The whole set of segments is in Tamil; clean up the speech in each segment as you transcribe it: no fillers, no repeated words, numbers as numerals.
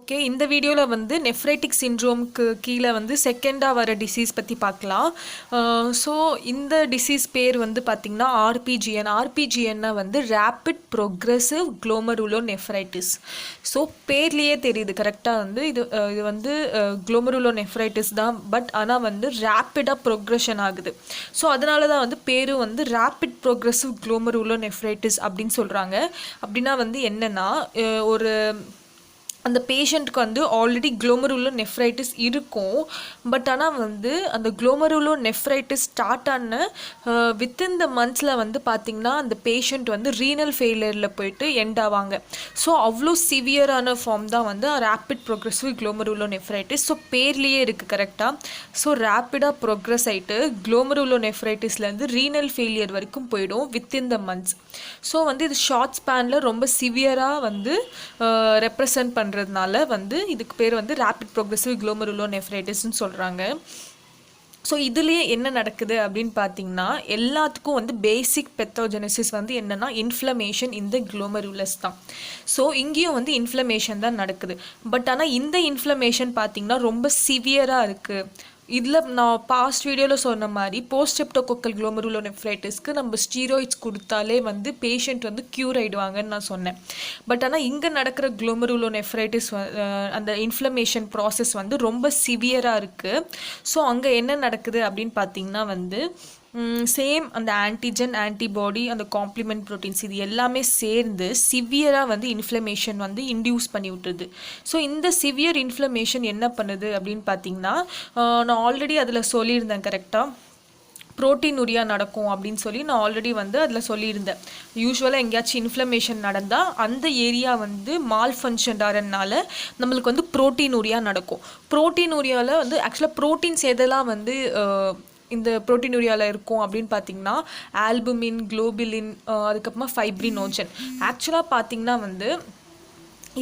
ஓகே, இந்த வீடியோவில் வந்து நெஃப்ரைட்டிக் சிண்ட்ரோம்க்கு கீழே வந்து செகண்டாக வர டிசீஸ் பற்றி பார்க்கலாம். ஸோ இந்த டிசீஸ் பேர் வந்து பார்த்திங்கன்னா ஆர்பிஜிஎன்னா வந்து ரேப்பிட் ப்ரோக்ரெசிவ் குளோமருலோநெஃப்ரைட்டிஸ். ஸோ பேர்லேயே தெரியுது கரெக்டாக வந்து இது வந்து குளோமருலோநெஃப்ரைட்டிஸ் தான். பட் ஆனால் வந்து ரேப்பிடாக ப்ரோக்ரெஷன் ஆகுது. ஸோ அதனால தான் வந்து பேரும் வந்து ரேப்பிட் ப்ரோக்ரெசிவ் குளோமருலோநெஃப்ரைட்டிஸ் அப்படின்னு சொல்கிறாங்க. அப்படின்னா வந்து என்னென்னா ஒரு அந்த பேஷண்ட்டுக்கு வந்து ஆல்ரெடி குளோமருலோநெஃப்ரைட்டிஸ் இருக்கும். பட் ஆனால் வந்து அந்த குளோமருலோநெஃப்ரைட்டிஸ் ஸ்டார்ட் ஆன வித்தின் த மந்த்ஸில் வந்து பார்த்திங்கன்னா அந்த பேஷண்ட் வந்து ரீனல் ஃபெயிலியரில் போயிட்டு எண்ட் ஆவாங்க. ஸோ அவ்வளோ சிவியரான ஃபார்ம் தான் வந்து ரேப்பிட் ப்ரோக்ரெசிவ் குளோமருலோநெஃப்ரைட்டிஸ். ஸோ பேர்லேயே இருக்குது கரெக்டாக. ஸோ ரேப்பிடாக ப்ரோக்ரெஸ் ஆகிட்டு குளோமருலோநெஃப்ரைட்டிஸ்லேருந்து ரீனல் ஃபெயிலியர் வரைக்கும் போயிடும் வித்தின் த மந்த்ஸ். ஸோ வந்து இது ஷார்ட் ஸ்பேனில் ரொம்ப சிவியராக வந்து ரெப்ரசன்ட் பண்ணுறதுனால வந்து இதுக்கு பேர் வந்து ரேப்பிட் ப்ரோக்ரெசிவ் குளோமருலோநெஃப்ரைட்டிஸ்ன்னு சொல்கிறாங்க. ஸோ இதுலேயே என்ன நடக்குது அப்படின்னு பார்த்தீங்கன்னா எல்லாத்துக்கும் வந்து பேசிக் பெத்தோஜெனசிஸ் வந்து என்னென்னா இன்ஃப்ளமேஷன் இந்த குளோமருலஸ் தான். ஸோ இங்கேயும் வந்து இன்ஃப்ளமேஷன் தான் நடக்குது. பட் ஆனால் இந்த இன்ஃப்ளமேஷன் பார்த்திங்கன்னா ரொம்ப சிவியராக இருக்குது. இதில் நான் பாஸ்ட் வீடியோவில் சொன்ன மாதிரி போஸ்ட்ரெப்டோகோக்கல் குளோமருலோநெஃப்ரைட்டிஸ்க்கு நம்ம ஸ்டீராய்ட்ஸ் கொடுத்தாலே வந்து பேஷண்ட் வந்து க்யூர் ஆகிடுவாங்கன்னு நான் சொன்னேன். பட் ஆனால் இங்கே நடக்கிற குளோமருலோநெஃப்ரைட்டிஸ் அந்த இன்ஃப்ளமேஷன் ப்ராசஸ் வந்து ரொம்ப சிவியராக இருக்குது. ஸோ அங்கே என்ன நடக்குது அப்படின்னு பார்த்தீங்கன்னா வந்து சேம் அந்த ஆன்டிஜன் ஆன்டிபாடி அந்த காம்ப்ளிமெண்ட் ப்ரோட்டீன்ஸ் இது எல்லாமே சேர்ந்து சிவியராக வந்து இன்ஃப்ளமேஷன் வந்து இன்டியூஸ் பண்ணி விட்டுருது. ஸோ இந்த சிவியர் இன்ஃப்ளமேஷன் என்ன பண்ணுது அப்படின்னு பார்த்தீங்கன்னா நான் ஆல்ரெடி அதில் சொல்லியிருந்தேன் கரெக்டாக ப்ரோட்டீனுரியா நடக்கும் அப்படின்னு சொல்லி நான் ஆல்ரெடி வந்து அதில் சொல்லியிருந்தேன். யூஸ்வலாக எங்கேயாச்சும் இன்ஃப்ளமேஷன் நடந்தால் அந்த ஏரியா வந்து மால் ஃபங்க்ஷன்டாரனால நம்மளுக்கு வந்து ப்ரோட்டீனுரியா நடக்கும். ப்ரோட்டீனுரியாவில் வந்து ஆக்சுவலாக ப்ரோட்டீன்ஸ் எதெல்லாம் வந்து இந்த ப்ரோட்டீனுரியாவில் இருக்கும் அப்படின்னு பார்த்தீங்கன்னா ஆல்புமின், குளோபிலின், அதுக்கப்புறமா ஃபைப்ரினோஜன். ஆக்சுவலாக பார்த்திங்கன்னா வந்து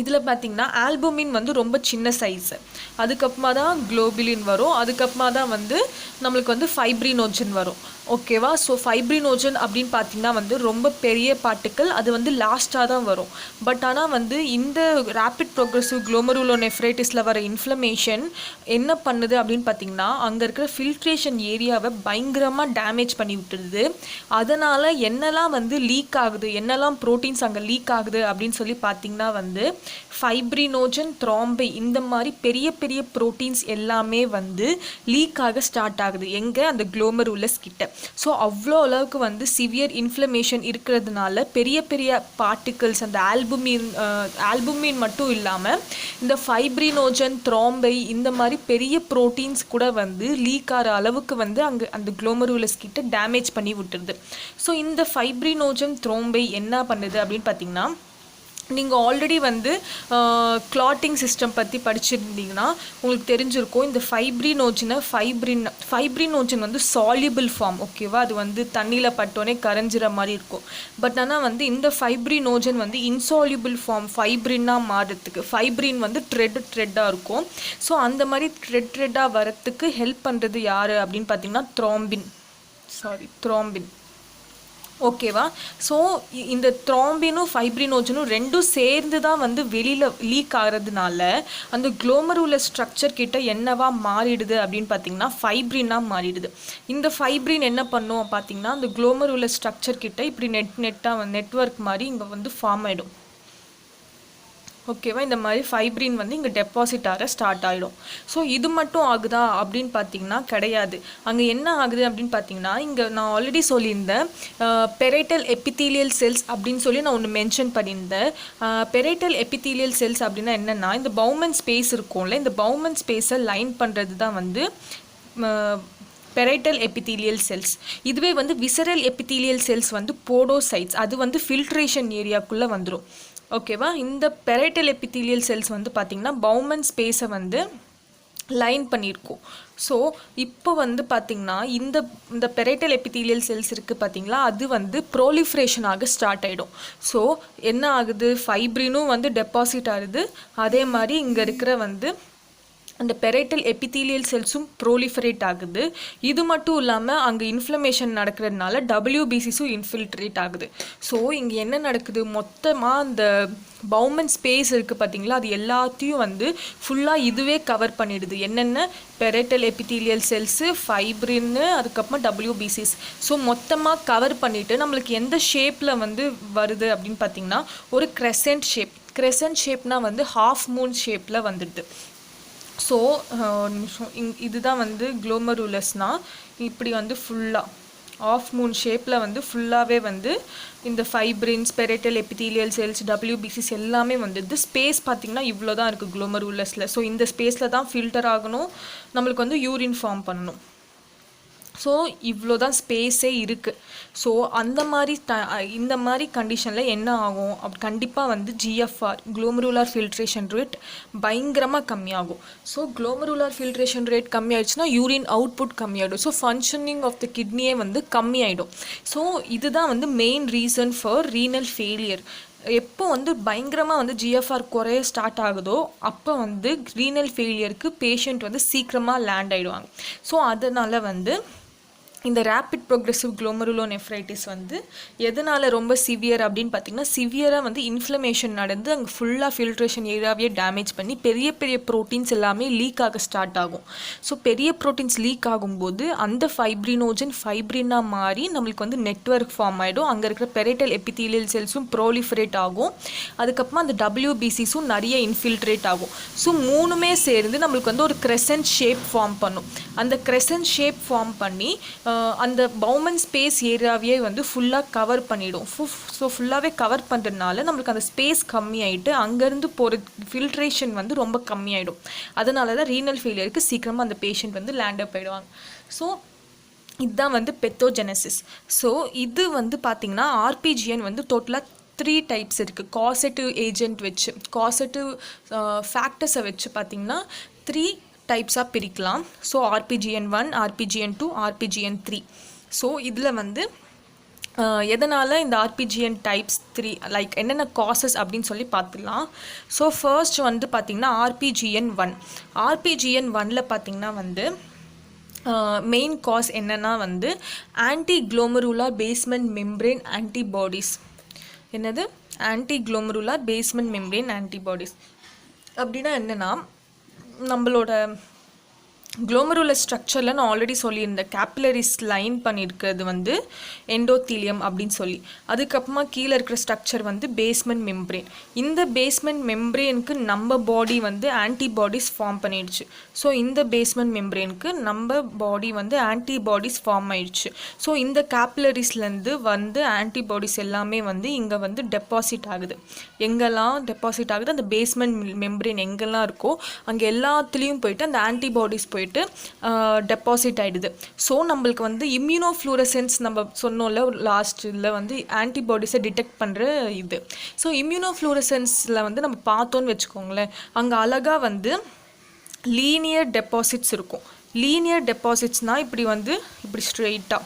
இதில் பார்த்திங்கன்னா ஆல்புமின் வந்து ரொம்ப சின்ன சைஸு, அதுக்கப்புறமா தான் குளோபிலின் வரும், அதுக்கப்புறமா தான் வந்து நம்மளுக்கு வந்து ஃபைப்ரினோஜன் வரும். ஓகேவா? ஸோ ஃபைப்ரினோஜன் அப்படின்னு பார்த்திங்கன்னா வந்து ரொம்ப பெரிய பார்ட்டிக்கல், அது வந்து லாஸ்ட்டாக தான் வரும். பட் ஆனால் வந்து இந்த ரேப்பிட் ப்ரோக்ரெசிவ் குளோமருலோநெஃப்ரைட்டிஸில் வர இன்ஃப்ளமேஷன் என்ன பண்ணுது அப்படின்னு பார்த்திங்கன்னா அங்கே இருக்கிற ஃபில்ட்ரேஷன் ஏரியாவை பயங்கரமாக டேமேஜ் பண்ணி விட்டுருது. அதனால் என்னெல்லாம் வந்து லீக் ஆகுது, என்னெல்லாம் ப்ரோட்டீன்ஸ் அங்கே லீக் ஆகுது அப்படின்னு சொல்லி பார்த்திங்கன்னா வந்து ஃபைப்ரினோஜன், த்ராம்பை இந்த மாதிரி பெரிய பெரிய ப்ரோட்டீன்ஸ் எல்லாமே வந்து லீக் ஆக ஸ்டார்ட் ஆகுது எங்கே அந்த குளோமருலஸ் கிட்ட. ஸோ அவ்வளோ அளவுக்கு வந்து சிவியர் இன்ஃப்ளமேஷன் இருக்கிறதுனால பெரிய பெரிய பார்ட்டிகல்ஸ் அந்த ஆல்புமின் மட்டும் இல்லாமல் இந்த ஃபைப்ரினோஜன், த்ராம்பை இந்த மாதிரி பெரிய ப்ரோட்டீன்ஸ் கூட வந்து லீக் ஆகிற அளவுக்கு வந்து அங்கே அந்த குளோமருலஸ் கிட்ட டேமேஜ் பண்ணி விட்டுருது. ஸோ இந்த ஃபைப்ரினோஜன், த்ராம்பை என்ன பண்ணுது அப்படின்னு பார்த்தீங்கன்னா நீங்கள் ஆல்ரெடி வந்து கிளாட்டிங் சிஸ்டம் பற்றி படிச்சிருந்தீங்கன்னா உங்களுக்கு தெரிஞ்சிருக்கும். இந்த ஃபைப்ரினோஜன் வந்து சால்யூபிள் ஃபார்ம். ஓகேவா? அது வந்து தண்ணியில் பட்டோன்னே கரைஞ்சிற மாதிரி இருக்கும். பட் ஆனால் வந்து இந்த ஃபைப்ரினோஜன் வந்து இன்சால்யூபிள் ஃபார்ம் ஃபைப்ரினாக மாறுறதுக்கு ஃபைப்ரின் வந்து த்ரெட்டாக இருக்கும். ஸோ அந்த மாதிரி த்ரெட்டாக வரத்துக்கு ஹெல்ப் பண்ணுறது யார் அப்படின்னு பார்த்தீங்கன்னா த்ராம்பின். ஓகேவா? ஸோ இந்த த்ராம்பினும் ஃபைப்ரினோஜனும் ரெண்டும் சேர்ந்து தான் வந்து வெளியில் லீக் ஆகிறதுனால அந்த குளோமருலஸ் ஸ்ட்ரக்சர் கிட்ட என்னவா மாறிடுது அப்படின்னு பார்த்தீங்கன்னா ஃபைப்ரினாக மாறிடுது. இந்த ஃபைப்ரின் என்ன பண்ணும் பார்த்தீங்கன்னா அந்த குளோமருலஸ் ஸ்ட்ரக்சர் கிட்ட இப்படி நெட்வொர்க் மாதிரி இங்கே வந்து ஃபார்ம் ஆகிடும். ஓகேவா? இந்த மாதிரி ஃபைப்ரின் வந்து இங்கே டெபாசிட் ஆக ஸ்டார்ட் ஆகிடும். ஸோ இது மட்டும் ஆகுதா அப்படின்னு பார்த்தீங்கன்னா கிடையாது. அங்கே என்ன ஆகுது அப்படின்னு பார்த்தீங்கன்னா இங்கே நான் ஆல்ரெடி சொல்லியிருந்தேன் பெரைட்டல் எபித்தீலியல் செல்ஸ் அப்படின்னு சொல்லி நான் ஒன்று மென்ஷன் பண்ணியிருந்தேன். பெரைட்டல் எபித்தீலியல் செல்ஸ் அப்படின்னா என்னென்னா இந்த பவுமன் ஸ்பேஸ் இருக்கும்ல, இந்த பவுமன் ஸ்பேஸை லைன் பண்ணுறது தான் வந்து பெரைட்டல் எபித்தீலியல் செல்ஸ். இதுவே வந்து விசரல் எபித்தீலியல் செல்ஸ் வந்து போடோசைட்ஸ், அது வந்து ஃபில்ட்ரேஷன் ஏரியாக்குள்ளே வந்துடும். ஓகேவா? இந்த பெரைட்டல் எபித்தீலியல் செல்ஸ் வந்து பார்த்திங்கன்னா பவுமன் ஸ்பேஸை வந்து லைன் பண்ணியிருக்கும். ஸோ இப்போ வந்து பார்த்திங்கன்னா இந்த பெரைட்டல் எபித்தீலியல் செல்ஸ் இருக்குது பார்த்திங்களா, அது வந்து ப்ரோலிஃப்ரேஷன் ஆக ஸ்டார்ட் ஆகிடும். ஸோ என்ன ஆகுது, ஃபைப்ரினும் வந்து டெபாசிட் ஆகுது, அதே மாதிரி இங்கே இருக்கிற வந்து அந்த பெரைட்டல் எபித்தீலியல் செல்ஸும் ப்ரோலிஃபரேட் ஆகுது. இது மட்டும் இல்லாமல் அங்கே இன்ஃப்ளமேஷன் நடக்கிறதுனால டபிள்யூபிசிஸும் இன்ஃபில்ட்ரேட் ஆகுது. ஸோ இங்கே என்ன நடக்குது, மொத்தமாக அந்த பவுமன் ஸ்பேஸ் இருக்குது பார்த்தீங்களா, அது எல்லாத்தையும் வந்து ஃபுல்லாக இதுவே கவர் பண்ணிடுது. என்னென்ன பெரைட்டல் எபித்தீலியல் செல்ஸு, ஃபைப்ரின்னு, அதுக்கப்புறமா டபிள்யூபிசிஸ். ஸோ மொத்தமாக கவர் பண்ணிவிட்டு நம்மளுக்கு எந்த ஷேப்பில் வந்து வருது அப்படின்னு பார்த்தீங்கன்னா ஒரு கிரெசன்ட் ஷேப். கிரெசன்ட் ஷேப்னால் வந்து ஹாஃப் மூன் ஷேப்பில் வந்துடுது. ஸோ இதுதான் வந்து குளோமருலஸ்னால் இப்படி வந்து ஃபுல்லாக ஆஃப் மூன் ஷேப்பில் வந்து ஃபுல்லாகவே வந்து இந்த ஃபைப்ரின்ஸ், பெரைட்டல் எபித்தீலியல் செல்ஸ், டபிள்யூபிசிஸ் எல்லாமே வந்துடுது. ஸ்பேஸ் பார்த்திங்கன்னா இவ்வளோ தான் இருக்குது குளோமருலஸில். ஸோ இந்த ஸ்பேஸில் தான் ஃபில்டர் ஆகணும், நம்மளுக்கு வந்து யூரின் ஃபார்ம் பண்ணணும். ஸோ இவ்வளோ தான் ஸ்பேஸே இருக்குது. ஸோ இந்த மாதிரி கண்டிஷனில் என்ன ஆகும் கண்டிப்பாக வந்து ஜிஎஃப்ஆர் குளோமருலார் ஃபில்ட்ரேஷன் ரேட் பயங்கரமாக கம்மியாகும். ஸோ குளோமருலார் ஃபில்ட்ரேஷன் ரேட் கம்மியாயிடுச்சுன்னா யூரின் அவுட்புட் கம்மியாகிடும். ஸோ ஃபங்க்ஷனிங் ஆஃப் த கிட்னியே வந்து கம்மியாயிடும். ஸோ இதுதான் வந்து main reason for renal failure. எப்போ வந்து பயங்கரமாக வந்து ஜிஎஃப்ஆர் குறைய ஸ்டார்ட் ஆகுதோ அப்போ வந்து ரீனல் ஃபெயிலியருக்கு பேஷண்ட் வந்து சீக்கிரமாக லேண்ட் ஆகிடுவாங்க. ஸோ அதனால் வந்து இந்த ரேப்பிட் ப்ரோக்ரெசிவ் குளோமருலோனெஃப்ரைட்டிஸ் வந்து எதனால் ரொம்ப சிவியர் அப்படின்னு பார்த்திங்கன்னா, சிவியராக வந்து இன்ஃப்ளமேஷன் நடந்து அங்கே ஃபுல்லாக ஃபில்ட்ரேஷன் ஏரியாவே டேமேஜ் பண்ணி பெரிய பெரிய ப்ரோட்டீன்ஸ் எல்லாமே லீக் ஆக ஸ்டார்ட் ஆகும். ஸோ பெரிய ப்ரோட்டீன்ஸ் லீக் ஆகும்போது அந்த ஃபைப்ரினாக மாறி நம்மளுக்கு வந்து நெட்வொர்க் ஃபார்ம் ஆகிடும். அங்கே இருக்கிற பெரைட்டல் எபித்தீலியல் செல்ஸும் ப்ரோலிஃபரேட் ஆகும். அதுக்கப்புறமா அந்த டபிள்யூபிசிஸும் நிறைய இன்ஃபில்ட்ரேட் ஆகும். ஸோ மூணுமே சேர்ந்து நம்மளுக்கு வந்து ஒரு கிரெசன்ட் ஷேப் ஃபார்ம் பண்ணும். அந்த கிரெசன்ட் ஷேப் ஃபார்ம் பண்ணி அந்த பவுமன் ஸ்பேஸ் ஏரியாவே வந்து ஃபுல்லாக கவர் பண்ணிடும். ஸோ ஃபுல்லாகவே கவர் பண்ணுறதுனால நம்மளுக்கு அந்த ஸ்பேஸ் கம்மியாயிட்டு அங்கேருந்து போகிற ஃபில்ட்ரேஷன் வந்து ரொம்ப கம்மியாயிடும். அதனால தான் ரீனல் ஃபெயிலியருக்கு சீக்கிரமாக அந்த பேஷண்ட் வந்து லேண்ட் அப் ஆகிடுவாங்க. ஸோ இதுதான் வந்து பெத்தோஜெனசிஸ். ஸோ இது வந்து பார்த்திங்கன்னா ஆர்பிஜிஎன் வந்து டோட்டலாக 3 டைப்ஸ் இருக்குது. காசட்டிவ் ஏஜென்ட் வச்சு, காசட்டிவ் ஃபேக்டர்ஸை வச்சு பார்த்திங்கன்னா 3 டைப்ஸாக பிரிக்கலாம். So RPGN1, RPGN2, RPGN3. So இதில் வந்து எதனால் இந்த RPGN டைப்ஸ் 3 லைக் என்னென்ன காசஸ் அப்படின்னு சொல்லி பார்த்துக்கலாம். ஸோ ஃபர்ஸ்ட் வந்து பார்த்திங்கன்னா RPGN1ல் பார்த்திங்கன்னா வந்து மெயின் காஸ் என்னென்னா வந்து ஆன்டிக்ளோமருலார் பேஸ்மெண்ட் மெம்ப்ரேன் ஆன்டிபாடிஸ். என்னது ஆன்டிக்ளோமருலார் பேஸ்மெண்ட் மெம்ப்ரேன் ஆன்டிபாடிஸ் அப்படின்னா என்னென்னா, நம்மளோட குளோமருலர் ஸ்ட்ரக்சரில் நான் ஆல்ரெடி சொல்லியிருந்தேன், கேப்பிலரிஸ் லைன் பண்ணியிருக்கிறது வந்து எண்டோத்தீலியம் அப்படின்னு சொல்லி. அதுக்கப்புறமா கீழே இருக்கிற ஸ்ட்ரக்சர் வந்து பேஸ்மெண்ட் மெம்ப்ரேன். இந்த பேஸ்மெண்ட் மெம்ப்ரேனுக்கு நம்ம பாடி வந்து ஆன்டிபாடிஸ் ஃபார்ம் பண்ணிடுச்சு. ஸோ இந்த பேஸ்மெண்ட் மெம்ப்ரேனுக்கு நம்ம பாடி வந்து ஆன்டிபாடிஸ் ஃபார்ம் ஆயிடுச்சு. ஸோ இந்த கேப்பிலரிஸ்லேருந்து வந்து ஆன்டிபாடிஸ் எல்லாமே வந்து இங்கே வந்து டெபாசிட் ஆகுது. எங்கெல்லாம் டெபாசிட் ஆகுது, அந்த பேஸ்மெண்ட் மெம்ப்ரேன் எங்கெல்லாம் இருக்கோ அங்கே எல்லாத்துலேயும் போயிட்டு அந்த ஆன்டிபாடிஸ் போயிட்டு டெபாசிட் ஆகிடுது. ஸோ நம்மளுக்கு வந்து இம்யூனோஃப்ளூரசன்ஸ் நம்ம சொன்னோம்ல லாஸ்ட்டில் வந்து ஆன்டிபாடிஸை டிடெக்ட் பண்ணுற இது. ஸோ இம்யூனோஃப்ளூரசன்ஸில் வந்து நம்ம பார்த்தோன்னு வச்சுக்கோங்களேன், அங்கே அழகாக வந்து லீனியர் டெபாசிட்ஸ் இருக்கும். லீனியர் டெபாசிட்ஸ்னால் இப்படி ஸ்ட்ரெயிட்டாக.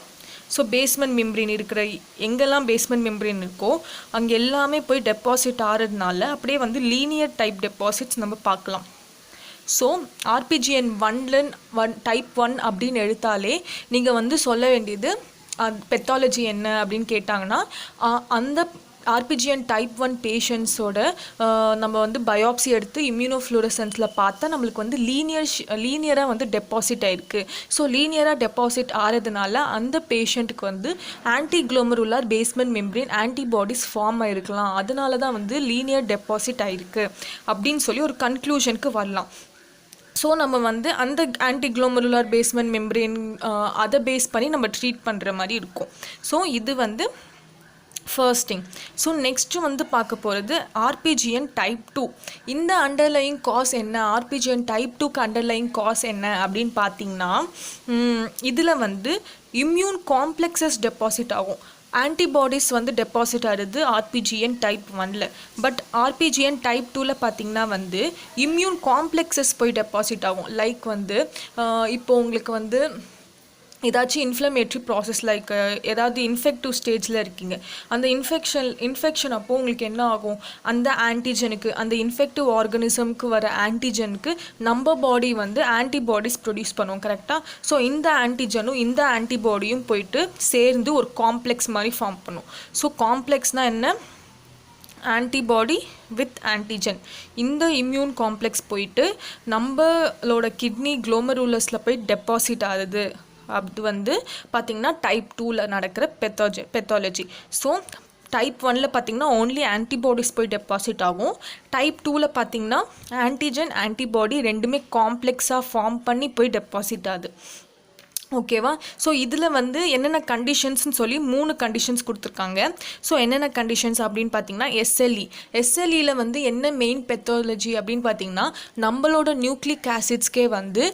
ஸோ பேஸ்மெண்ட் மெம்ப்ரேன் இருக்கிற எங்கெல்லாம் பேஸ்மெண்ட் மெம்ப்ரேன் இருக்கோ அங்கே எல்லாமே போய் டெபாசிட் ஆகிறதுனால அப்படியே வந்து லீனியர் டைப் டெபாசிட்ஸ் நம்ம பார்க்கலாம். ஸோ RPGN1 டைப் 1 அப்படின்னு எடுத்தாலே நீங்கள் வந்து சொல்ல வேண்டியது பெத்தாலஜி என்ன அப்படின்னு கேட்டாங்கன்னா, அந்த RPGN டைப் 1 பேஷண்ட்ஸோட நம்ம வந்து பயோப்சி எடுத்து இம்யூனோஃப்ளூரசன்ஸில் பார்த்தா நம்மளுக்கு வந்து லீனியராக வந்து டெபாசிட் ஆகிருக்கு. ஸோ லீனியராக டெபாசிட் ஆகிறதுனால அந்த பேஷண்ட்டுக்கு வந்து ஆன்டிக்ளோமருலார் பேஸ்மெண்ட் மெம்ப்ரேன் ஆன்டிபாடிஸ் ஃபார்ம் ஆகிருக்கலாம். அதனால தான் வந்து லீனியர் டெபாசிட் ஆகிருக்கு அப்படின்னு சொல்லி ஒரு கன்க்ளூஷனுக்கு வரலாம். ஸோ நம்ம வந்து அந்த ஆன்டிக்ளோமருலார் பேஸ்மெண்ட் மெம்ப்ரேன் அதை பேஸ் பண்ணி நம்ம ட்ரீட் பண்ணுற மாதிரி இருக்கும். ஸோ இது வந்து ஃபர்ஸ்ட் திங். ஸோ நெக்ஸ்ட்டு வந்து பார்க்க போகிறது RPGN டைப் 2. இந்த அண்டர்லைங் காஸ் என்ன, RPGN டைப் 2க்கு அண்டர்லைங் காஸ் என்ன அப்படின்னு பார்த்தீங்கன்னா, இதில் வந்து இம்யூன் காம்ப்ளெக்ஸஸ் டெபாசிட் ஆகும். ஆன்டிபாடிஸ் வந்து டெபாசிட் ஆகுது RPGN டைப் 1ல். பட் RPGN டைப் 2ல் பார்த்திங்கன்னா வந்து இம்யூன் காம்ப்ளெக்ஸஸ் போய் டெபாசிட் ஆகும். லைக் வந்து இப்போ உங்களுக்கு வந்து ஏதாச்சும் இன்ஃப்ளமேட்ரி ப்ராசஸ் லைக் ஏதாவது இன்ஃபெக்டிவ் ஸ்டேஜில் இருக்கீங்க, அந்த இன்ஃபெக்ஷன் அப்போது உங்களுக்கு என்ன ஆகும், அந்த ஆன்டிஜனுக்கு, அந்த இன்ஃபெக்டிவ் ஆர்கனிசம்க்கு வர ஆன்டிஜனுக்கு நம்ம பாடி வந்து ஆன்டிபாடிஸ் ப்ரொடியூஸ் பண்ணுவோம் கரெக்டாக. ஸோ இந்த ஆன்டிஜனும் இந்த ஆன்டிபாடியும் போயிட்டு சேர்ந்து ஒரு காம்ப்ளெக்ஸ் மாதிரி ஃபார்ம் பண்ணும். ஸோ காம்ப்ளெக்ஸ்னால் என்ன, ஆன்டிபாடி வித் ஆன்டிஜன். இந்த இம்யூன் காம்ப்ளெக்ஸ் போயிட்டு நம்மளோட கிட்னி குளோமருலஸில் போய் டெபாசிட் ஆகுது. அது வந்து பார்த்திங்கன்னா டைப் 2ல் நடக்கிற பெத்தாலஜி. ஸோ டைப் 1ல் பார்த்திங்கன்னா ஓன்லி ஆன்டிபாடிஸ் போய் டெபாசிட் ஆகும். டைப் 2ல் பார்த்திங்கன்னா ஆன்டிஜன் ஆன்டிபாடி ரெண்டுமே காம்ப்ளெக்ஸாக ஃபார்ம் பண்ணி போய் டெபாசிட் ஆகுது. ஓகேவா. ஸோ இதில் வந்து என்னென்ன கண்டிஷன்ஸ்னு சொல்லி 3 கண்டிஷன்ஸ் கொடுத்துருக்காங்க. ஸோ என்னென்ன கண்டிஷன்ஸ் அப்படின்னு பார்த்தீங்கன்னா எஸ்எல்இயில் வந்து என்ன மெயின் பெத்தாலஜி அப்படின்னு பார்த்தீங்கன்னா நம்மளோட நியூக்ளிக் ஆசிட்ஸ்க்கே வந்து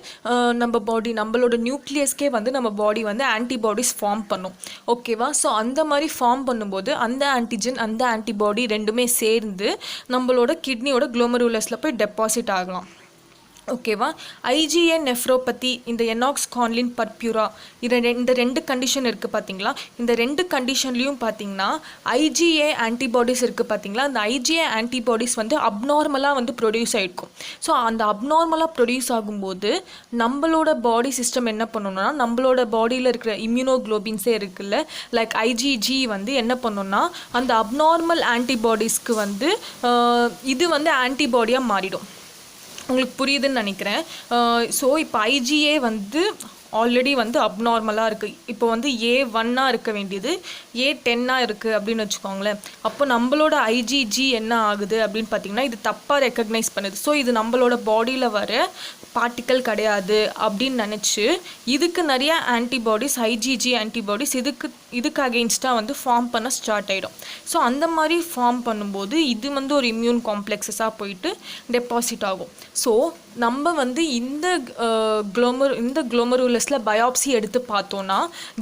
நம்மளோட நியூக்ளியஸ்க்கே வந்து நம்ம பாடி வந்து ஆன்டிபாடிஸ் ஃபார்ம் பண்ணும். ஓகேவா. ஸோ அந்த மாதிரி ஃபார்ம் பண்ணும்போது அந்த ஆன்டிஜன் அந்த ஆன்டிபாடி ரெண்டுமே சேர்ந்து நம்மளோட கிட்னியோட குளோமருலஸில் போய் டெபாசிட் ஆகலாம். ஓகேவா. ஐஜிஏ நெஃப்ரோபதி, இந்த எனாக்ஸ் கான்லின் பர்பியூரா, இந்த 2 கண்டிஷன் இருக்குது பார்த்தீங்களா. இந்த 2 கண்டிஷன்லேயும் பார்த்தீங்கன்னா ஐஜிஏ ஆன்டிபாடிஸ் இருக்குது பார்த்தீங்களா. அந்த ஐஜிஏ ஆன்டிபாடிஸ் வந்து அப்நார்மலாக வந்து ப்ரொடியூஸ் ஆகிருக்கும். ஸோ அந்த அப்நார்மலாக ப்ரொடியூஸ் ஆகும்போது நம்மளோட பாடி சிஸ்டம் என்ன பண்ணணும்னா, நம்மளோட பாடியில் இருக்கிற இம்யூனோக்ளோபின்ஸே இருக்குல்ல, லைக் ஐஜிஜி வந்து என்ன பண்ணணும்னா அந்த அப்நார்மல் ஆன்டிபாடிஸ்க்கு வந்து இது வந்து ஆன்டிபாடியாக மாறிடும். உங்களுக்கு புரியுதுன்னு நினைக்கிறேன். ஸோ இப்போ ஐஜிஏ வந்து ஆல்ரெடி வந்து அப்நார்மலாக இருக்குது. இப்போ வந்து A1 இருக்க வேண்டியது A10 இருக்குது அப்படின்னு வச்சுக்கோங்களேன். அப்போ நம்மளோட ஐஜிஜி என்ன ஆகுது அப்படின்னு பார்த்தீங்கன்னா இது தப்பாக ரெக்கக்னைஸ் பண்ணுது. ஸோ இது நம்மளோட பாடியில் வர பார்ட்டிக்கல் கிடையாது அப்படின்னு நினச்சி இதுக்கு நிறைய ஆன்டிபாடிஸ், ஐஜிஜி ஆன்டிபாடிஸ் இதுக்கு அகெயின்ஸ்டாக வந்து ஃபார்ம் பண்ண ஸ்டார்ட் ஆகிடும். ஸோ அந்த மாதிரி ஃபார்ம் பண்ணும்போது இது வந்து ஒரு இம்யூன் காம்ப்ளெக்ஸஸாக போயிட்டு டெபாசிட் ஆகும். ஸோ நம்ம வந்து இந்த குளோமருலஸில் பயாப்சி எடுத்து பார்த்தோன்னா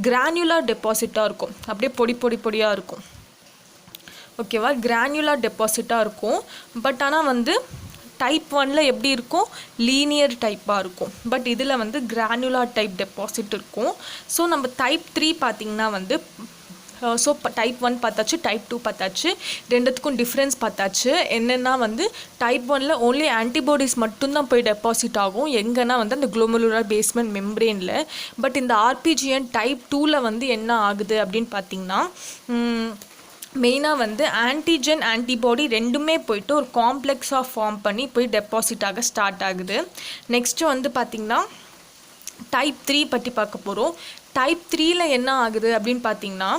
கிரானுலார் டெபாசிட்டாக இருக்கும், அப்படியே பொடியாக இருக்கும். ஓகேவா. கிரானுலார் டெபாசிட்டாக இருக்கும். பட் ஆனால் வந்து டைப் 1ல் எப்படி இருக்கும், லீனியர் டைப்பாக இருக்கும். பட் இதில் வந்து கிரானுலார் டைப் டெபாசிட் இருக்கும். ஸோ நம்ம டைப் 3 பார்த்திங்கன்னா வந்து ஸோ டைப் 1 பார்த்தாச்சு, டைப் 2 பார்த்தாச்சு, ரெண்டுத்துக்கும் டிஃப்ரென்ஸ் பார்த்தாச்சு. என்னென்னா வந்து டைப் 1ல் ஓன்லி ஆன்டிபாடிஸ் மட்டும்தான் போய் டெபாசிட் ஆகும், எங்கன்னா வந்து அந்த குளோமருலர் பேஸ்மெண்ட் மெம்ப்ரேனில். பட் இந்த ஆர்பிஜிஎன் டைப் 2ல் வந்து என்ன ஆகுது அப்படின்னு பார்த்திங்கன்னா மெயினாக வந்து ஆன்டிஜன் ஆன்டிபாடி ரெண்டுமே போயிட்டு ஒரு காம்ப்ளெக்ஸாக ஃபார்ம் பண்ணி போய் டெபாசிட் ஆக ஸ்டார்ட் ஆகுது. நெக்ஸ்ட்டு வந்து பார்த்திங்கன்னா டைப் 3 பற்றி பார்க்க போகிறோம். டைப் 3ல் என்ன ஆகுது அப்படின்னு பார்த்திங்கன்னா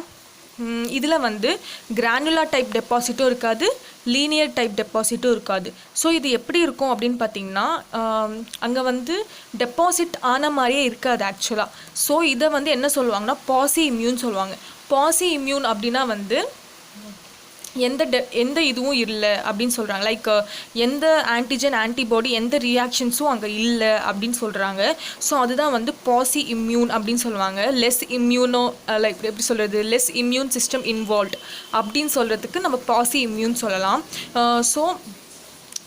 இதில் வந்து கிரானுலார் டைப் டெபாசிட்டும் இருக்காது, லீனியர் டைப் டெபாசிட்டும் இருக்காது. ஸோ இது எப்படி இருக்கும் அப்படின்னு பார்த்திங்கன்னா அங்கே வந்து டெபாசிட் ஆன மாதிரியே இருக்காது ஆக்சுவலாக. ஸோ இதை வந்து என்ன சொல்லுவாங்கன்னா பாசி இம்யூன் சொல்லுவாங்க. பாசி இம்யூன் அப்படின்னா வந்து எந்த இதுவும் இல்லை அப்படின்னு சொல்கிறாங்க. லைக் எந்த ஆன்டிஜன் ஆன்டிபாடி எந்த ரியாக்ஷன்ஸும் அங்கே இல்லை அப்படின்னு சொல்கிறாங்க. ஸோ அதுதான் வந்து பாசி இம்யூன் அப்படின்னு சொல்லுவாங்க. லெஸ் எப்படி சொல்கிறது, லெஸ் இம்யூன் சிஸ்டம் இன்வால்வ்ட் அப்படின்னு சொல்கிறதுக்கு நம்ம பாசி இம்யூன் சொல்லலாம். ஸோ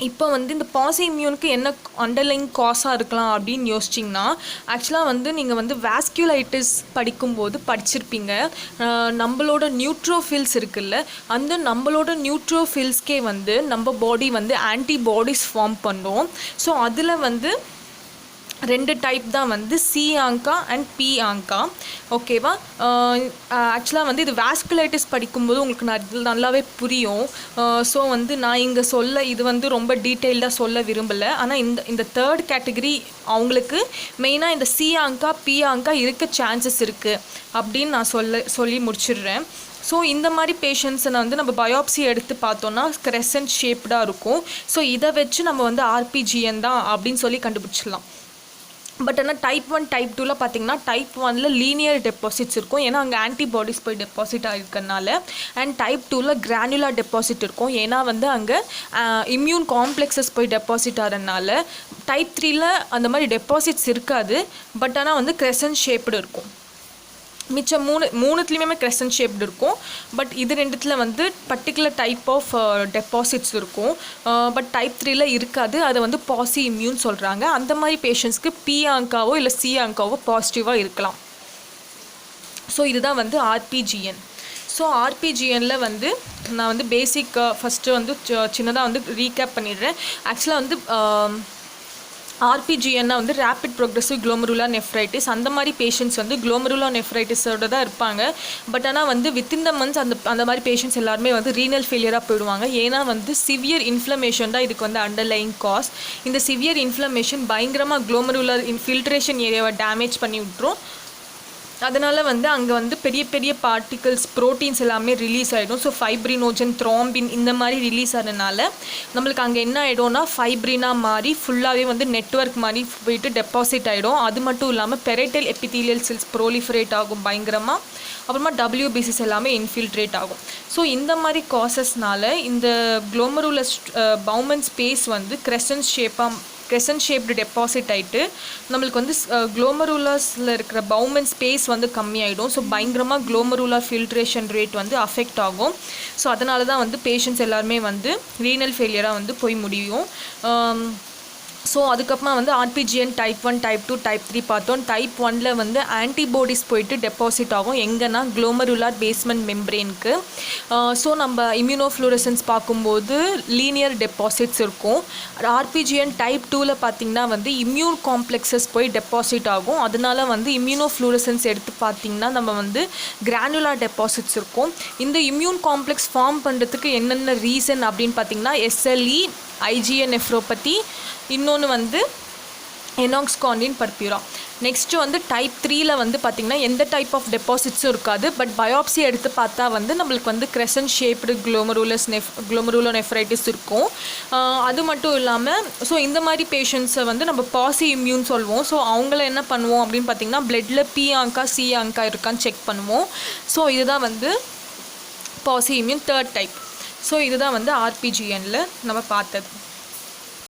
இப்போ வந்து இந்த பாசி இம்யூனுக்கு என்ன அண்டர்லைங் காஸாக இருக்கலாம் அப்படின்னு யோசிச்சிங்கன்னா ஆக்சுவலாக வந்து நீங்கள் வந்து வாஸ்குலைட்டிஸ் படிக்கும்போது படிச்சிருப்பீங்க. நம்மளோட நியூட்ரோஃபில்ஸ் இருக்குல்ல, அந்த நம்மளோட நியூட்ரோஃபில்ஸ்க்கே வந்து நம்ம பாடி வந்து ஆன்டிபாடிஸ் ஃபார்ம் பண்ணோம். ஸோ அதில் வந்து 2 டைப் தான் வந்து சி ஆங்கா அண்ட் பி ஆங்கா. ஓகேவா. ஆக்சுவலாக வந்து இது வாஸ்குலைட்டிஸ் படிக்கும்போது உங்களுக்கு நல்லாவே புரியும். ஸோ வந்து நான் இங்கே இது வந்து ரொம்ப டீட்டெயில்டாக சொல்ல விரும்பலை. ஆனால் இந்த 3rd கேட்டகரி அவங்களுக்கு மெயினாக இந்த சி ஆங்கா பி ஆங்கா இருக்க சான்சஸ் இருக்குது அப்படின்னு நான் சொல்லி முடிச்சிடுறேன். ஸோ இந்த மாதிரி பேஷண்ட்ஸை வந்து நம்ம பயாப்சி எடுத்து பார்த்தோன்னா கிரெசன்ட் ஷேப்டாக இருக்கும். ஸோ இதை வச்சு நம்ம வந்து ஆர்பிஜிஎன் தான் அப்படின்னு சொல்லி கண்டுபிடிச்சிடலாம். பட் ஆனால் டைப் 1 டைப் 2ல் பார்த்திங்கன்னா டைப் 1ல் லீனியர் டெபாசிட்ஸ் இருக்கும், ஏன்னா அங்கே ஆன்டிபாடிஸ் போய் டெபாசிட் ஆகிருக்கனால. அண்ட் டைப் 2ல் கிரானுலார் டெபாசிட் இருக்கும், ஏன்னா வந்து அங்கே இம்யூன் காம்ப்ளெக்ஸஸ் போய் டெபாசிட் ஆகிறதுனால. டைப் 3ல் அந்த மாதிரி டெபாசிட்ஸ் இருக்காது, பட் ஆனால் வந்து கிரெசன்ட் ஷேப்டு இருக்கும். மிச்சம் மூணுத்துலேயுமே கிரெசன்ட் ஷேப்டு இருக்கும். பட் இது ரெண்டுத்தில் வந்து பர்டிகுலர் டைப் ஆஃப் டெபாசிட்ஸ் இருக்கும். பட் டைப் 3ல் இருக்காது, அதை வந்து பாசி இம்யூன் சொல்கிறாங்க. அந்த மாதிரி பேஷண்ட்ஸ்க்கு பி ஆங்காவோ இல்லை சி ஆங்காவோ பாசிட்டிவாக இருக்கலாம். ஸோ இதுதான் வந்து ஆர்பிஜிஎன். ஸோ ஆர்பிஜிஎனில் வந்து நான் வந்து பேசிக் ஃபஸ்ட்டு வந்து சின்னதாக வந்து ரீகேப் பண்ணிடுறேன். ஆக்சுவலாக வந்து ஆர்பிஜிஎன்னா வந்து ரேபிட் ப்ரோக்ரெசிவ் குளோமருலர் நெஃப்ரைட்டிஸ். அந்த மாதிரி பேஷண்ட்ஸ் வந்து குளோமருலர் நெஃப்ரைட்டிஸோட தான் இருப்பாங்க. பட் ஆனால் வந்து வித்தின் த மந்த்ஸ் அந்த மாதிரி பேஷண்ட்ஸ் எல்லாருமே வந்து ரீனல் ஃபெயிலியராக போயிடுவாங்க. ஏன்னா வந்து சிவியர் இன்ஃப்ளமேஷன் தான் இதுக்கு வந்து அண்டர்லைங் காஸ். இந்த சிவியர் இன்ஃப்ளமேஷன் பயங்கரமாக குளோமருலர் ஃபில்ட்ரேஷன் ஏரியாவை டேமேஜ் பண்ணி விட்டுரும். அதனால் வந்து அங்கே வந்து பெரிய பெரிய பார்ட்டிகல்ஸ் ப்ரோட்டீன்ஸ் எல்லாமே ரிலீஸ் ஆகிடும். ஸோ ஃபைப்ரினோஜன், த்ராம்பின் இந்த மாதிரி ரிலீஸ் ஆனதுனால நம்மளுக்கு அங்கே என்ன ஆகிடும்னா ஃபைப்ரினாக மாறி ஃபுல்லாகவே வந்து நெட்வொர்க் மாதிரி போயிட்டு டெபாசிட் ஆகிடும். அது மட்டும் இல்லாமல் பெரைட்டல் எபிதீலியல் செல்ஸ் ப்ரோலிஃபரேட் ஆகும் பயங்கரமாக. அப்புறமா WBCs எல்லாமே இன்ஃபில்ட்ரேட் ஆகும். ஸோ இந்த மாதிரி காசஸ்னால இந்த குளோமருலர் பவுமன் ஸ்பேஸ் வந்து கிரெசன்ட் ஷேப்டு டெபாசிட் ஆகிட்டு நம்மளுக்கு வந்து குளோமருலர்ஸில் இருக்கிற பவுமன் ஸ்பேஸ் வந்து கம்மியாயிடும். ஸோ பயங்கரமாக குளோமருலர் ஃபில்ட்ரேஷன் ரேட் வந்து அஃபெக்ட் ஆகும். ஸோ அதனால தான் வந்து பேஷண்ட்ஸ் எல்லாருமே வந்து ரீனல் ஃபெயிலியராக வந்து போய் முடியும். ஸோ அதுக்கப்புறமா வந்து ஆர்பிஜிஎன் டைப் 1, டைப் 2, டைப் 3 பார்த்தோம். டைப் 1ல் வந்து ஆன்டிபாடிஸ் போயிட்டு டெபாசிட் ஆகும். எங்கன்னா குளோமருலார் பேஸ்மெண்ட் மெம்ப்ரேனுக்கு. ஸோ நம்ம இம்யூனோஃப்ளூரசன்ஸ் பார்க்கும்போது லீனியர் டெபாசிட்ஸ் இருக்கும். ஆர்பிஜிஎன் டைப் 2ல் பார்த்திங்கன்னா வந்து இம்யூன் காம்ப்ளெக்ஸஸ் போய் டெபாசிட் ஆகும். அதனால வந்து இம்யூனோஃப்ளூரசன்ஸ் எடுத்து பார்த்திங்கன்னா நம்ம வந்து கிரானுலார் டெபாசிட்ஸ் இருக்கும். இந்த இம்யூன் காம்ப்ளெக்ஸ் ஃபார்ம் பண்ணுறதுக்கு என்னென்ன ரீசன் அப்படின்னு பார்த்திங்கன்னா SLE, IgA நெஃப்ரோபதி, இன்னொன்று வந்து எனாக்ஸ்காண்டின் பர்பியூரா. நெக்ஸ்ட்டு வந்து டைப் 3ல் வந்து பார்த்திங்கன்னா எந்த டைப் ஆஃப் டெபாசிட்ஸும் இருக்காது. பட் பயாப்சி எடுத்து பார்த்தா வந்து நம்மளுக்கு வந்து கிரெசன்ட் ஷேப்டு குளோமருலர் நெஃப்ரைட்டிஸ் இருக்கும். அது மட்டும் இல்லாமல் ஸோ இந்த மாதிரி பேஷண்ட்ஸை வந்து நம்ம பாசி இம்யூன் சொல்லுவோம். ஸோ அவங்கள என்ன பண்ணுவோம் அப்படின்னு பார்த்திங்கன்னா பிளட்டில் P ஆங்கா C ஆங்கா இருக்கான்னு செக் பண்ணுவோம். ஸோ இதுதான் வந்து பாசி இம்யூன் 3rd டைப். ஸோ இதுதான் வந்து ஆர்பிஜிஎனில் நம்ம பார்த்தது.